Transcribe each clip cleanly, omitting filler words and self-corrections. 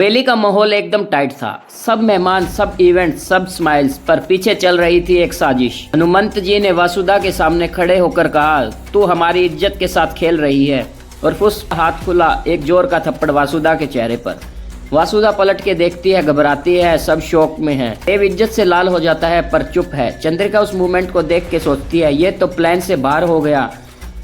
हवेली का माहौल एकदम टाइट था। सब मेहमान, सब इवेंट, सब स्माइल्स, पर पीछे चल रही थी एक साजिश। हनुमंत जी ने वासुदा के सामने खड़े होकर कहा, तू हमारी इज्जत के साथ खेल रही है, और फुस हाथ खुला एक जोर का थप्पड़ वासुदा के चेहरे पर। वासुदा पलट के देखती है, घबराती है, सब शौक में है। देव इज्जत से लाल हो जाता है पर चुप है। चंद्रिका उस मूवमेंट को देख के सोचती है, ये तो प्लान से बाहर हो गया।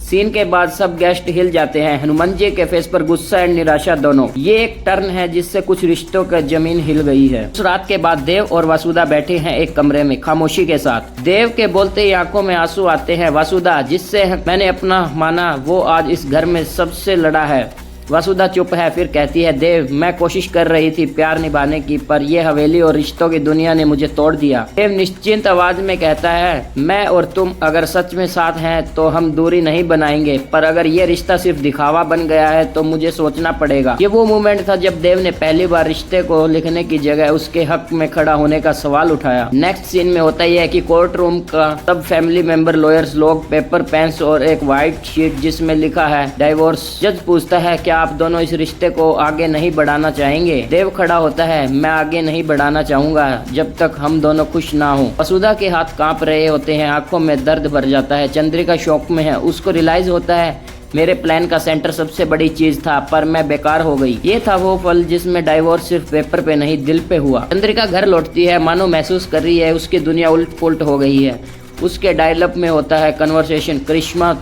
सीन के बाद सब गेस्ट हिल जाते हैं। हनुमान जी के फेस पर गुस्सा एंड निराशा दोनों। ये एक टर्न है जिससे कुछ रिश्तों का जमीन हिल गई है। उस रात के बाद देव और वासुदा बैठे हैं एक कमरे में खामोशी के साथ। देव के बोलते ही आंखों में आंसू आते हैं। वासुदा, जिससे मैंने अपना माना, वो आज इस घर में सबसे लड़ा है। वासुदा चुप है, फिर कहती है, देव, मैं कोशिश कर रही थी प्यार निभाने की, पर यह हवेली और रिश्तों की दुनिया ने मुझे तोड़ दिया। देव निश्चिंत आवाज में कहता है, मैं और तुम अगर सच में साथ हैं तो हम दूरी नहीं बनाएंगे, पर अगर ये रिश्ता सिर्फ दिखावा बन गया है तो मुझे सोचना पड़ेगा। ये वो मोमेंट था जब देव ने पहली बार रिश्ते को लिखने की जगह उसके हक में खड़ा होने का सवाल उठाया। नेक्स्ट सीन में होता ही है कि कोर्ट रूम का सब फैमिली मेंबर, लॉयर्स लोग, पेपर पेन्स और एक व्हाइट शीट जिसमें लिखा है डाइवोर्स। जज पूछता है, क्या आप दोनों इस रिश्ते को आगे नहीं बढ़ाना चाहेंगे? देव खड़ा होता है, मैं आगे नहीं बढ़ाना चाहूंगा जब तक हम दोनों खुश ना हो। वसुधा के हाथ कांप रहे होते हैं, आंखों में दर्द भर जाता है। चंद्रिका शौक में है, उसको रियलाइज होता है, मेरे प्लान का सेंटर सबसे बड़ी चीज था, पर मैं बेकार हो गई। ये था वो पल जिसमें डाइवोर्स सिर्फ पेपर पे नहीं, दिल पे हुआ। चंद्रिका घर लौटती है, मानो महसूस कर रही है उसकी दुनिया उलट पुलट हो गई है। उसके डायलॉग में होता है कन्वर्सेशन, करिश्मा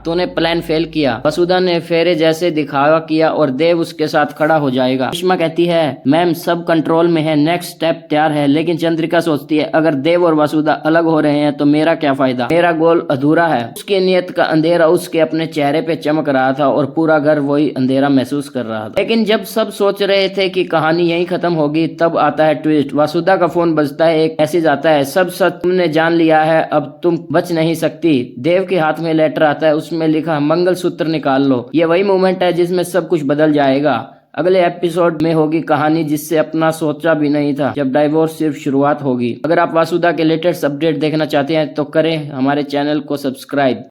तूने प्लान फेल किया। वसुधा ने फेरे जैसे दिखावा किया और देव उसके साथ खड़ा हो जाएगा। करिश्मा कहती है, मैम सब कंट्रोल में है, नेक्स्ट स्टेप तैयार है। लेकिन चंद्रिका सोचती है, अगर देव और वसुधा अलग हो रहे हैं तो मेरा क्या फायदा, मेरा गोल अधूरा है। उसकी नियत का अंधेरा उसके अपने चेहरे पे चमक रहा था और पूरा घर वही अंधेरा महसूस कर रहा था। लेकिन जब सब सोच रहे थे कि कहानी यहीं खत्म होगी, तब आता है ट्विस्ट। वसुधा का फोन बजता है, एक मैसेज आता है, सब तुमने जान लिया है, अब तुम बच नहीं सकती। देव के हाथ में लेटर आता है, उसमें लिखा, मंगलसूत्र निकाल लो। ये वही मोमेंट है जिसमें सब कुछ बदल जाएगा। अगले एपिसोड में होगी कहानी जिससे अपना सोचा भी नहीं था, जब डाइवोर्स सिर्फ शुरुआत होगी। अगर आप वासुदा के लेटेस्ट अपडेट देखना चाहते हैं तो करें हमारे चैनल को सब्सक्राइब।